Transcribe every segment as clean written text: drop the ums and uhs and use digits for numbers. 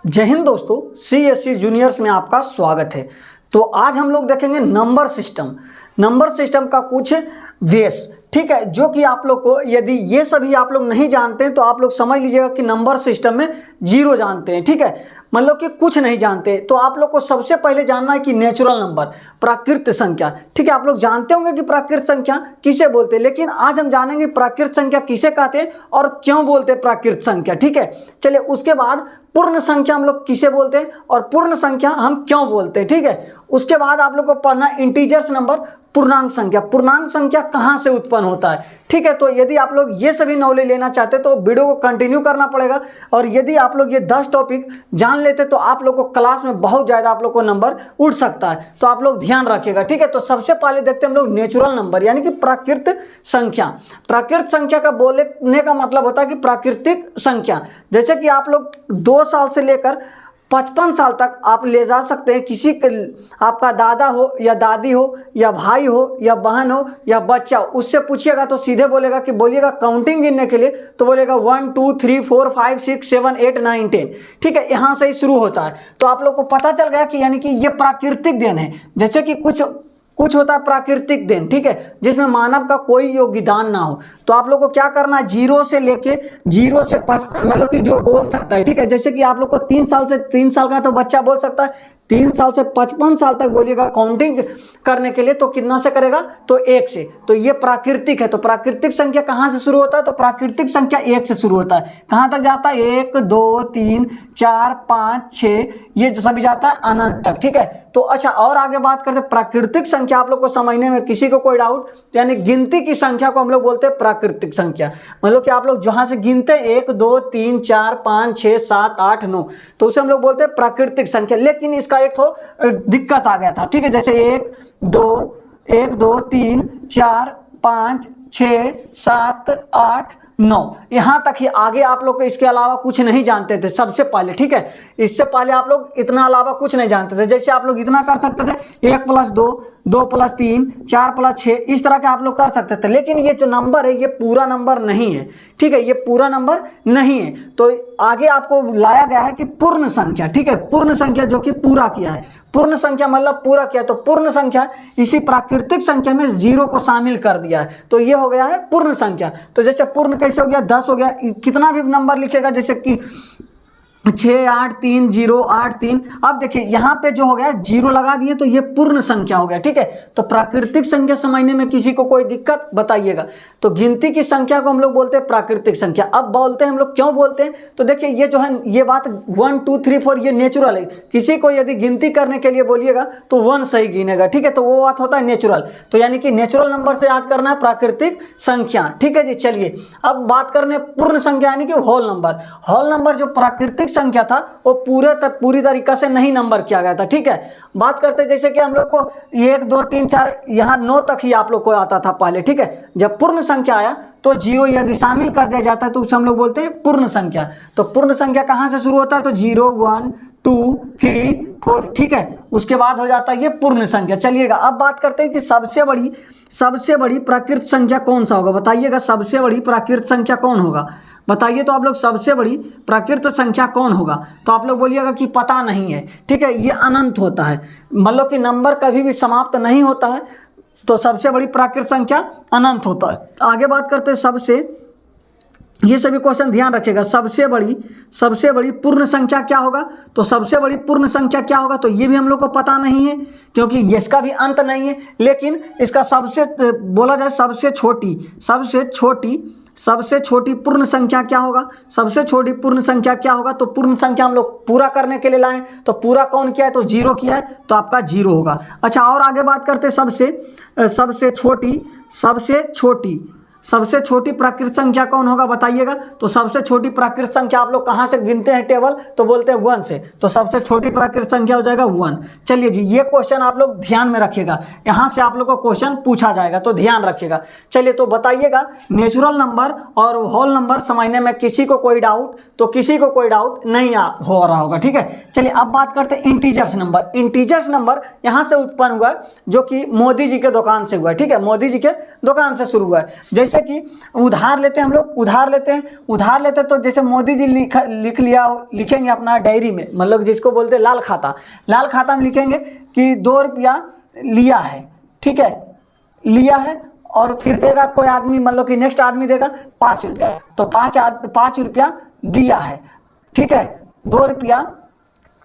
जय हिंद दोस्तों, CSC juniors में आपका स्वागत है। तो आज हम लोग देखेंगे नंबर सिस्टम का कुछ बेस, ठीक है, जो कि आप लोग को यदि ये सभी आप लोग नहीं जानते हैं तो आप लोग समझ लीजिएगा कि नंबर सिस्टम में जीरो जानते हैं, ठीक है, मतलब कि कुछ नहीं जानते। तो आप लोग को सबसे पहले जानना है कि नेचुरल नंबर, प्राकृत संख्या, ठीक है। आप लोग जानते होंगे कि प्राकृत संख्या किसे बोलते हैं, लेकिन आज हम जानेंगे प्राकृत संख्या किसे कहते हैं और क्यों बोलते हैं प्राकृत संख्या, ठीक है। चलिए, उसके बाद पूर्ण संख्या हम लोग किसे बोलते हैं और पूर्ण संख्या हम क्यों बोलते हैं, ठीक है। उसके बाद आप लोग को पढ़ना इंटीजर्स नंबर, पूर्णांक संख्या कहाँ से उत्पन्न होता है, ठीक है। तो यदि आप लोग ये सभी नॉलेज लेना चाहते हैं तो वीडियो को कंटिन्यू करना पड़ेगा। और यदि आप लोग ये 10 टॉपिक जान लेते तो आप लोग को क्लास में बहुत ज़्यादा आप लोग को नंबर उठ सकता है, तो आप लोग ध्यान रखिएगा, ठीक है। तो सबसे पहले देखते हैं हम लोग नेचुरल नंबर यानी कि प्राकृत संख्या। प्राकृत संख्या का बोलने का मतलब होता है कि प्राकृतिक संख्या, जैसे कि आप लोग 2 साल से लेकर 55 साल तक आप ले जा सकते हैं। किसी आपका दादा हो या दादी हो या भाई हो या बहन हो या बच्चा, उससे पूछिएगा तो सीधे बोलेगा कि बोलिएगा काउंटिंग गिनने के लिए, तो बोलेगा 1 2 3 4 5 6 7 8 9 10, ठीक है, यहाँ से ही शुरू होता है। तो आप लोग को पता चल गया कि यानी कि ये प्राकृतिक देन है। जैसे कि कुछ होता है प्राकृतिक देन, ठीक है, जिसमें मानव का कोई योगदान ना हो। तो आप लोग को क्या करना है, जीरो से 5 मतलब कि जो बोल सकता है, ठीक है। जैसे कि आप लोग को 3 साल का तो बच्चा बोल सकता है, 3 साल से 55 साल तक बोलिएगा काउंटिंग करने के लिए, तो कितना से करेगा, तो 1 से। तो ये प्राकृतिक है। तो प्राकृतिक संख्या कहाँ से शुरू होता है, तो प्राकृतिक संख्या 1 से शुरू होता है। कहाँ तक जाता है, 1 2 3 4 5 6, ये सभी जाता है अनंत तक, ठीक है। तो अच्छा, और आगे बात करते हैं प्राकृतिक संख्या। आप लोग को समझने में किसी को कोई डाउट, यानी गिनती की संख्या को हम लोग बोलते हैं प्राकृतिक संख्या। मतलब कि आप लोग जहां से गिनते हैं 1 2 3 4 5 6 7 8 9, तो उसे हम लोग बोलते हैं प्राकृतिक संख्या। लेकिन इसका एक तो दिक्कत आ गया था, ठीक है। जैसे 1 2 3 4 5 6 7 8 9, यहां तक ही। आगे आप लोग को इसके अलावा कुछ नहीं जानते थे सबसे पहले, ठीक है। इससे पहले आप लोग इतना अलावा कुछ नहीं जानते थे। जैसे आप लोग इतना कर सकते थे, 1 + 2 2 + 3 4 + 6, इस तरह के आप लोग कर सकते थे। लेकिन ये जो नंबर है ये पूरा नंबर नहीं है, ठीक है, ये पूरा नंबर नहीं है। तो आगे आपको लाया गया है कि पूर्ण संख्या, ठीक है, पूर्ण संख्या जो कि पूरा किया है। पूर्ण संख्या मतलब पूरा किया, तो पूर्ण संख्या इसी प्राकृतिक संख्या में जीरो को शामिल कर दिया है, तो ये हो गया है पूर्ण संख्या। तो जैसे पूर्ण कैसे हो गया, 10 हो गया। कितना भी नंबर लिखेगा, जैसे कि 6 8 3 0 8 3, अब देखिए यहाँ पे जो हो गया जीरो लगा दिए, तो ये पूर्ण संख्या हो गया, ठीक है। तो प्राकृतिक संख्या समझने में किसी को कोई दिक्कत बताइएगा। तो गिनती की संख्या को हम लोग बोलते हैं प्राकृतिक संख्या। अब बोलते हैं हम लोग क्यों बोलते हैं, तो देखिए ये जो है, ये बात 1 2 3 4 ये नेचुरल है। किसी को यदि गिनती करने के लिए बोलिएगा तो 1 सही गिनेगा, ठीक है, तो वो बात होता है नेचुरल। तो यानी कि नेचुरल नंबर से याद करना है प्राकृतिक संख्या, ठीक है जी। चलिए, अब बात करने पूर्ण संख्या यानी कि होल नंबर जो प्राकृतिक संख्या था वो पूरी तरीका से नहीं नंबर किया गया था, ठीक है। बात करते जैसे कि हम लोग को 1 2 3 4 यहाँ 9 तक ही आप लोग को आता था पहले, ठीक है। जब पूर्ण संख्या आया तो जीरो यदि शामिल कर दिया जाता है तो उसे हम लोग बोलते हैं पूर्ण संख्या। तो पूर्ण संख्या कहाँ से शुरू होता है, तो 0 1 2 3 4, ठीक है, उसके बाद हो जाता है ये पूर्ण संख्या। चलिएगा, अब बात करते हैं कि सबसे बड़ी प्राकृत संख्या कौन सा होगा, बताइएगा। सबसे बड़ी प्राकृत संख्या कौन होगा, बताइए। तो आप लोग सबसे बड़ी प्राकृत संख्या कौन होगा, तो आप लोग बोलिएगा कि पता नहीं है, ठीक है। ये अनंत होता है, मतलब कि नंबर कभी भी समाप्त नहीं होता है, तो सबसे बड़ी प्राकृत संख्या अनंत होता है। आगे बात करते हैं ये सभी क्वेश्चन ध्यान रखिएगा। सबसे बड़ी पूर्ण संख्या क्या होगा, तो सबसे बड़ी पूर्ण संख्या क्या होगा, तो ये भी हम लोग को पता नहीं है, क्योंकि इसका भी अंत नहीं है। लेकिन इसका बोला जाए सबसे छोटी पूर्ण संख्या क्या होगा, सबसे छोटी पूर्ण संख्या क्या होगा, तो पूर्ण संख्या हम लोग पूरा करने के लिए लाएं, तो पूरा कौन किया है, तो 0 किया है, तो आपका 0 होगा। अच्छा, और आगे बात करते हैं सबसे छोटी प्राकृत संख्या कौन होगा, बताइएगा। तो सबसे छोटी प्राकृत संख्या आप लोग कहाँ से गिनते हैं टेबल, तो बोलते हैं 1 से, तो सबसे छोटी प्राकृत संख्या हो जाएगा 1। चलिए जी, ये क्वेश्चन आप लोग ध्यान में रखिएगा, यहाँ से आप लोग को क्वेश्चन पूछा जाएगा, तो ध्यान रखिएगा। चलिए, तो बताइएगा नेचुरल नंबर और होल नंबर समझने में किसी को कोई डाउट, तो किसी को कोई डाउट नहीं हो रहा होगा, ठीक है। चलिए, अब बात करते हैं इंटीजर्स नंबर यहाँ से उत्पन्न हुआ है, जो कि मोदी जी के दुकान से हुआ है, ठीक है, मोदी जी के दुकान से शुरू हुआ है। जैसे जैसे कि उधार लेते हैं हम लोग, उधार लेते हैं तो जैसे मोदी जी लिखेंगे अपना डायरी में, मतलब जिसको बोलते हैं लाल खाता में लिखेंगे कि 2 रुपया लिया है, ठीक है, लिया है, और फिर देगा कोई आदमी, मतलब कि नेक्स्ट आदमी देगा 5 रुपया, तो 5 रुपया दिया है, ठीक है, 2 रुपया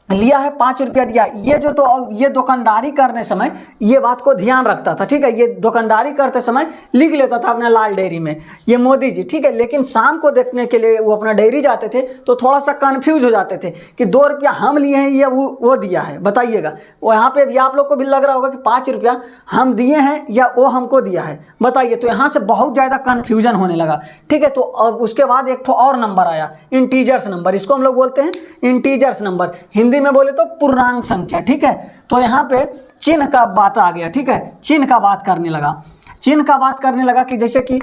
लिया है, 5 रुपया दिया। ये जो, तो ये दुकानदारी करने समय ये बात को ध्यान रखता था, ठीक है, ये दुकानदारी करते समय लिख लेता था अपना लाल डायरी में, ये मोदी जी, ठीक है। लेकिन शाम को देखने के लिए वो अपना डायरी जाते थे तो थोड़ा सा कन्फ्यूज हो जाते थे कि 2 रुपया हम लिए हैं या वो दिया है, बताइएगा। वो यहाँ पे भी आप लोग को भी लग रहा होगा कि 5 रुपया हम दिए हैं या वो हमको दिया है, बताइए। तो यहाँ से बहुत ज़्यादा कन्फ्यूजन होने लगा, ठीक है। तो अब उसके बाद एक और नंबर आया, इंटीजर्स नंबर, इसको हम लोग बोलते हैं इंटीजर्स नंबर, हिंदी में बोले तो पूर्णांक संख्या, ठीक है। तो यहाँ पे चिन्ह का बात आ गया, ठीक है, चिन्ह का बात करने लगा कि जैसे कि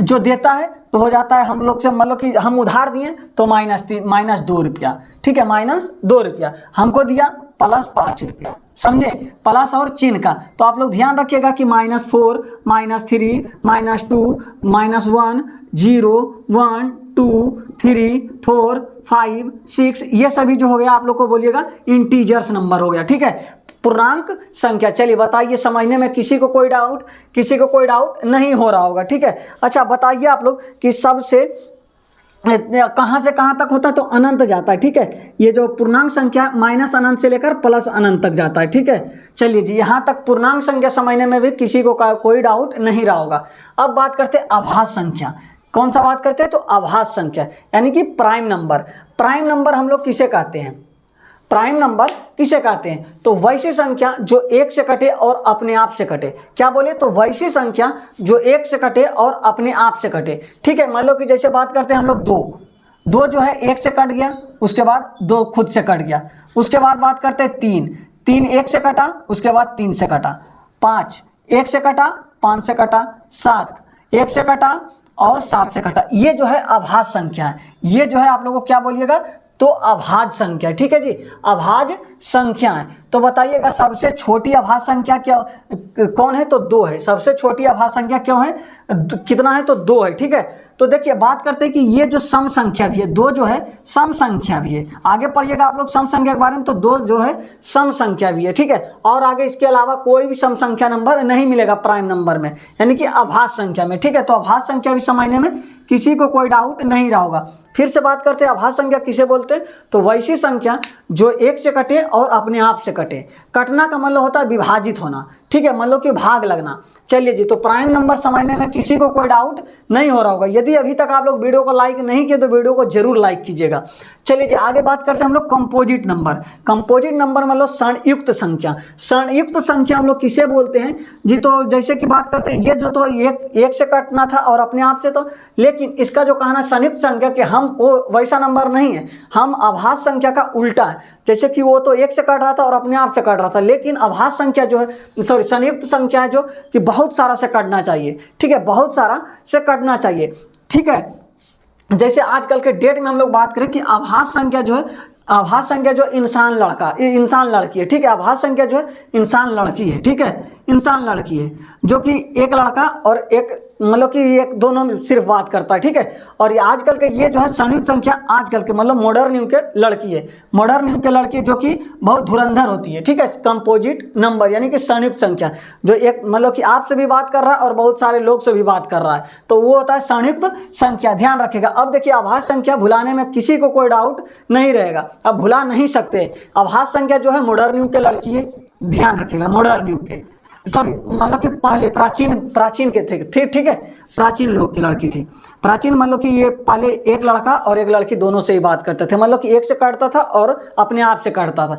जो देता है तो हो जाता है हम लोग से, मतलब कि हम उधार दिए तो -2 रुपया, ठीक है, -2 रुपया, हमको दिया +5 रुपया, समझे, प्लस और चिन्ह का। तो आप लोग ध्यान रखिएगा कि -4, -3, -2, -1, 0, 1, 2, 3, 4, 5, 6, ये सभी जो हो गया आप लोग को बोलिएगा इंटीजर्स नंबर हो गया, ठीक है, पूर्णांक संख्या। चलिए बताइए, समझने में किसी को कोई डाउट नहीं हो रहा होगा, ठीक है। अच्छा बताइए आप लोग कि सबसे कहाँ से कहाँ तक होता है, तो अनंत जाता है, ठीक है। ये जो पूर्णांक संख्या माइनस अनंत से लेकर प्लस अनंत तक जाता है, ठीक है। चलिए जी, यहाँ तक पूर्णांक संख्या समझने में भी किसी को कोई डाउट नहीं रहा होगा। अब बात करते हैं आभास संख्या। कौन सा बात करते हैं, तो आभास संख्या, यानी कि प्राइम नंबर हम लोग किसे कहते हैं, प्राइम नंबर किसे कहते हैं, तो वैसी संख्या जो 1 से कटे और अपने आप से कटे। क्या बोले, तो वैसी संख्या जो 1 से कटे और अपने आप से कटे, ठीक है। मान लो कि जैसे बात करते हैं हम लोग 2 जो है 1 से कट गया, उसके बाद 2 खुद से कट गया, उसके बाद बात करते हैं 3 1 से कटा, उसके बाद 3 से कटा, 5 1 से कटा, 5 से कटा, 7 1 से कटा और 7 से कटा। ये जो है आभाज्य संख्या है, ये जो है आप लोगों को क्या बोलिएगा, तो अभाज्य संख्या, ठीक है जी, अभाज्य संख्या है। तो बताइएगा सबसे छोटी अभाज्य संख्या क्या कौन है, तो 2 है। सबसे छोटी अभाज्य संख्या क्यों है, कितना है, तो 2 है, ठीक है। तो देखिए बात करते हैं कि ये जो सम संख्या भी है, 2 जो है सम संख्या भी है। आगे पढ़िएगा आप लोग सम संख्या के बारे में, तो 2 जो है सम संख्या भी है, ठीक है। और आगे इसके अलावा कोई भी सम संख्या नंबर नहीं मिलेगा प्राइम नंबर में, यानी कि अभाज्य संख्या में, ठीक है। तो अभाज्य संख्या भी समझने में किसी को कोई डाउट नहीं रहा होगा। फिर से बात करते हैं अभाज्य संख्या किसे बोलते हैं, तो वैसी संख्या जो 1 से कटे और अपने आप से कटे। कटना का मतलब होता है विभाजित होना, ठीक है, मतलब कि भाग लगना। चलिए जी, तो प्राइम नंबर समझने में किसी को कोई डाउट नहीं हो रहा होगा। यदि अभी तक आप लोग वीडियो को लाइक नहीं किए तो वीडियो को जरूर लाइक कीजिएगा। चलिए जी, आगे बात करते हैं हम लोग कंपोजिट नंबर। कंपोजिट नंबर मतलब संयुक्त संख्या। संयुक्त संख्या हम लोग किसे बोलते हैं जी, तो जैसे कि बात करते हैं ये जो तो एक से कटना था और अपने आप से, तो लेकिन इसका जो कहना संयुक्त संख्या के हम वो वैसा नंबर नहीं है, हम अभाज्य संख्या का उल्टा है। जैसे कि वो तो 1 से कट रहा था और अपने आप से कट रहा था, लेकिन अभाज्य संख्या जो है, सॉरी संयुक्त संख्या है जो कि बहुत सारा से कटना चाहिए, ठीक है, बहुत सारा से कटना चाहिए, ठीक है। जैसे आजकल के डेट में हम लोग बात करें कि आभाज्य संख्या जो है, आभाज्य संख्या जो इंसान लड़की है, ठीक है। आभाज्य संख्या जो है इंसान लड़की है, ठीक है, इंसान लड़की है, जो कि एक लड़का और एक मतलब कि एक दोनों में सिर्फ बात करता है, ठीक है। और ये आजकल के ये जो है संयुक्त संख्या आजकल के मतलब मॉडर्न युग के लड़की है, मॉडर्न युग के लड़की जो कि बहुत धुरंधर होती है, ठीक है। कंपोजिट नंबर यानी कि संयुक्त संख्या जो एक मतलब कि आपसे भी बात कर रहा है और बहुत सारे लोग से भी बात कर रहा है, तो वो होता है संयुक्त संख्या, ध्यान रखिएगा। अब देखिए अभाज्य संख्या भुलाने में किसी को कोई डाउट नहीं रहेगा, अब भुला नहीं सकते। अभाज्य संख्या जो है मॉडर्न युग के लड़की है, ध्यान रखिएगा, मॉडर्न युग के, सॉरी मतलब कि पहले प्राचीन के थे, ठीक है, प्राचीन लोग की लड़की थी। प्राचीन मतलब कि ये पहले एक लड़का और एक लड़की दोनों से ही बात करते थे, मतलब कि 1 से काटता था और अपने आप से काटता था।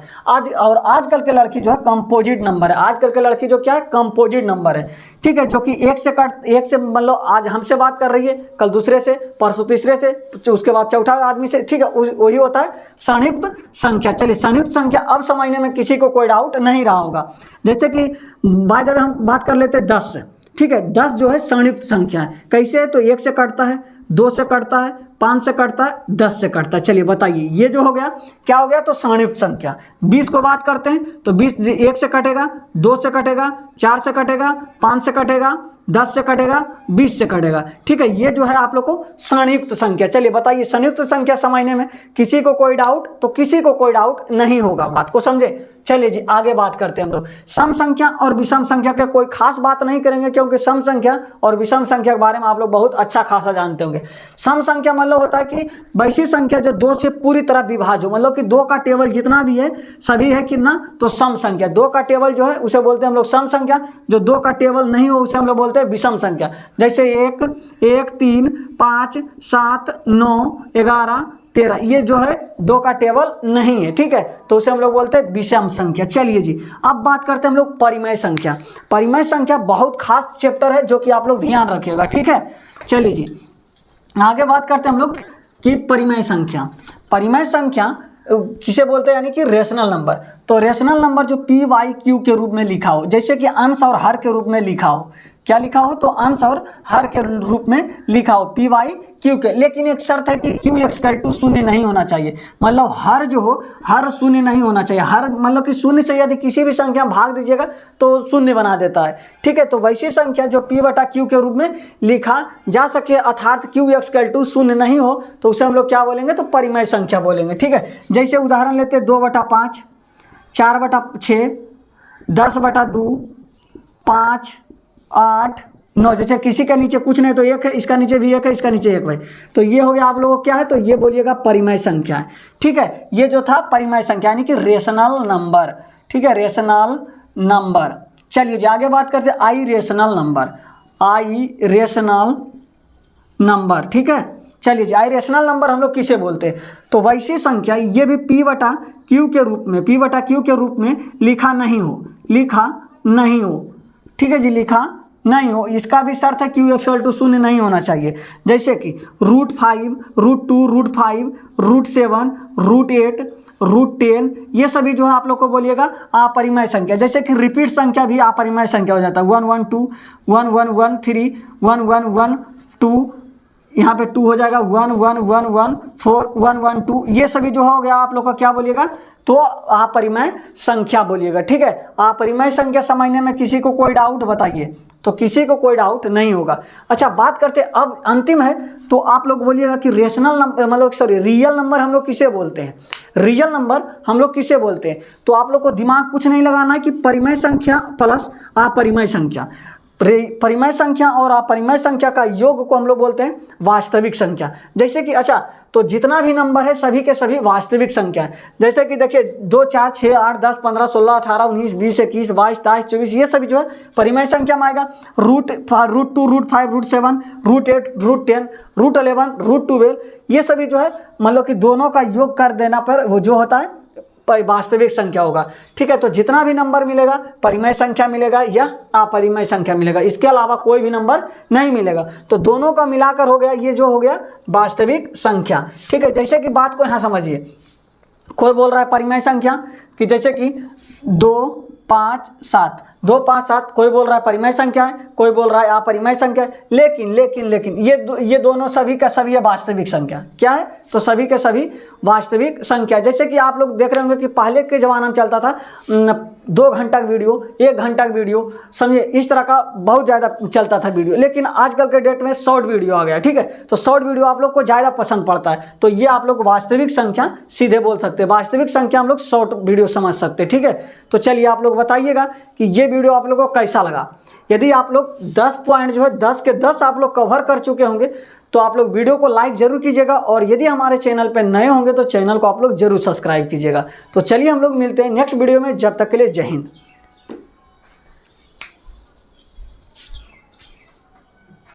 आजकल के लड़की जो है कंपोजिट नंबर है, आजकल के लड़की जो क्या है कंपोजिट नंबर है, ठीक है, जो कि 1 से मतलब आज हमसे बात कर रही है, कल दूसरे से, परसों तीसरे से, उसके बाद चौथा आदमी से, ठीक है, वही होता है संयुक्त संख्या। चलिए संयुक्त संख्या अब समझने में किसी को कोई डाउट नहीं रहा होगा। जैसे कि बाय द वे हम बात कर लेते हैं 10 से, ठीक है। 10 जो है संयुक्त संख्या है, कैसे है, तो 1 से कटता है, 2 से कटता है, 5 से कटता है, 10 से कटता है। चलिए बताइए ये जो हो गया क्या हो गया, तो सारणीयुक्त संख्या। 20 को बात करते हैं तो 20 1 से कटेगा, 2 से कटेगा, 4 से कटेगा, 5 से कटेगा, 10 से कटेगा, 20 से कटेगा। ठीक है, ये जो है आप लोग को सारणीयुक्त संख्या। चलिए बताइए संयुक्त संख्या समझने में किसी को कोई डाउट, तो किसी को कोई डाउट नहीं होगा, बात को समझे। चलिए जी आगे बात करते हैं हम लोग सम संख्या और विषम संख्या के। कोई खास बात नहीं करेंगे क्योंकि सम संख्या और विषम संख्या के बारे में आप लोग बहुत अच्छा खासा जानते होंगे। सम संख्या मतलब होता है कि वैसी संख्या जो 2 से पूरी तरह विभाज्य हो, मतलब कि 2 का टेबल जितना भी है सभी है कितना, तो सम संख्या। 2 का टेबल जो है उसे बोलते हैं हम लोग सम संख्या, जो 2 का टेबल नहीं हो उसे हम लोग बोलते हैं विषम संख्या। जैसे 1, 3, 5, 7, 9, 11, 13, ये जो है 2 का टेबल नहीं है। ठीक है, तो उसे हम लोग बोलते हैं विषम संख्या। चलिए जी अब बात करते हैं हम लोग परिमेय संख्या। परिमेय संख्या बहुत खास चैप्टर है जो कि आप लोग ध्यान रखिएगा। ठीक है, चलिए जी आगे बात करते हैं हम लोग कि परिमेय संख्या। परिमेय संख्या किसे बोलते हैं, यानी कि रेशनल नंबर। तो रेशनल नंबर जो पी वाई क्यू के रूप में लिखा हो, जैसे कि अंश और हर के रूप में लिखा हो, क्या लिखा हो, तो अंश और हर के रूप में लिखा हो पी वाई क्यू के। लेकिन एक शर्त है कि क्यू इक्वल टू शून्य नहीं होना चाहिए, मतलब हर जो हो हर शून्य नहीं होना चाहिए। हर मतलब कि शून्य से यदि किसी भी संख्या भाग दीजिएगा तो शून्य बना देता है। ठीक है, तो वैसी संख्या जो पी बटा क्यू के रूप में लिखा जा सके अर्थात क्यू इक्वल टू शून्य नहीं हो, तो उसे हम लोग क्या बोलेंगे, तो परिमेय संख्या बोलेंगे। ठीक है, जैसे उदाहरण लेते हैं 2/5, 4/6, 10/2, 5, 8, 9। जैसे किसी के नीचे कुछ नहीं तो 1 है, इसका नीचे भी 1 है, इसका नीचे 1 है, तो ये हो गया आप लोगों को क्या है, तो ये बोलिएगा परिमेय संख्या है। ठीक है, ये जो था परिमेय संख्या यानी कि रेशनल नंबर। ठीक है, रेशनल नंबर। चलिए जी आगे बात करते हैं आई रेशनल नंबर। आई रेशनल नंबर। ठीक है, चलिए जी आई रेशनल नंबर हम लोग किसे बोलते हैं, तो वैसी संख्या ये भी पी बटा क्यू के रूप में, पी बटा क्यू के रूप में लिखा नहीं हो, लिखा नहीं हो। ठीक है जी, लिखा नहीं हो, इसका भी शर्त है क्यू इक्वल टू शून्य नहीं होना चाहिए। जैसे कि √5, √2, √5, √7, √8, √10, ये सभी जो है आप लोग को बोलिएगा अपरिमेय संख्या। जैसे कि रिपीट संख्या भी अपरिमेय संख्या हो जाता है, 112, 1113, 1112, यहाँ पे 2 हो जाएगा, 11114, 112, ये सभी जो हो गया आप लोग का क्या बोलिएगा, तो अपरिमेय संख्या बोलिएगा। ठीक है, अपरिमेय संख्या समझने में किसी को कोई डाउट बताइए, तो किसी को कोई डाउट नहीं होगा। अच्छा बात करते अब अंतिम है, तो आप लोग बोलिएगा कि रेशनल नंबर मतलब सॉरी रियल नंबर हम लोग किसे बोलते हैं, रियल नंबर हम लोग किसे बोलते हैं। तो आप लोग को दिमाग कुछ नहीं लगाना है कि परिमेय संख्या प्लस अपरिमेय संख्या। परिमेय संख्या और अपरिमेय संख्या का योग को हम लोग बोलते हैं वास्तविक संख्या। जैसे कि अच्छा तो जितना भी नंबर है सभी के सभी वास्तविक संख्या है। जैसे कि देखिए 2, 4, 6, 8, 10, 15, 16, 18, 19, 20, 21, 22, 23, 24, ये सभी जो है परिमेय संख्या में आएगा। √2, √5, √7, √8, √10, √11, √12, ये सभी जो है मतलब कि दोनों का योग कर देना पर वो जो होता है वास्तविक संख्या होगा। ठीक है, तो जितना भी नंबर मिलेगा परिमेय संख्या मिलेगा या अपरिमेय संख्या मिलेगा, इसके अलावा कोई भी नंबर नहीं मिलेगा। तो दोनों का मिलाकर हो गया ये जो हो गया वास्तविक संख्या। ठीक है, जैसे कि बात को यहाँ समझिए, कोई बोल रहा है परिमेय संख्या कि जैसे कि 2, 5, 7, 2, 5, 7, कोई बोल रहा है परिमेय संख्या है, कोई बोल रहा है अपरिमेय संख्या है। लेकिन ये दोनों सभी का सभी है वास्तविक संख्या। क्या है, तो सभी के सभी वास्तविक संख्या। जैसे कि आप लोग देख रहे होंगे कि पहले के ज़माना में चलता था 2 घंटा का वीडियो, 1 घंटा का वीडियो, समझिए इस तरह का बहुत ज़्यादा चलता था वीडियो। लेकिन आजकल के डेट में शॉर्ट वीडियो आ गया। ठीक है, तो शॉर्ट वीडियो आप लोग को ज़्यादा पसंद पड़ता है, तो ये आप लोग वास्तविक संख्या सीधे बोल सकते हैं। वास्तविक संख्या हम लोग शॉर्ट वीडियो समझ सकते हैं। ठीक है, तो चलिए आप लोग बताइएगा कि ये वीडियो आप लोगों को कैसा लगा। यदि आप लोग 10 पॉइंट जो है 10 के 10 आप लोग कवर कर चुके होंगे तो आप लोग वीडियो को लाइक जरूर कीजिएगा, और यदि हमारे चैनल पे नए होंगे तो चैनल को आप लोग जरूर सब्सक्राइब कीजिएगा। तो चलिए हम लोग मिलते हैं नेक्स्ट वीडियो में, जब तक के लिए जय हिंद।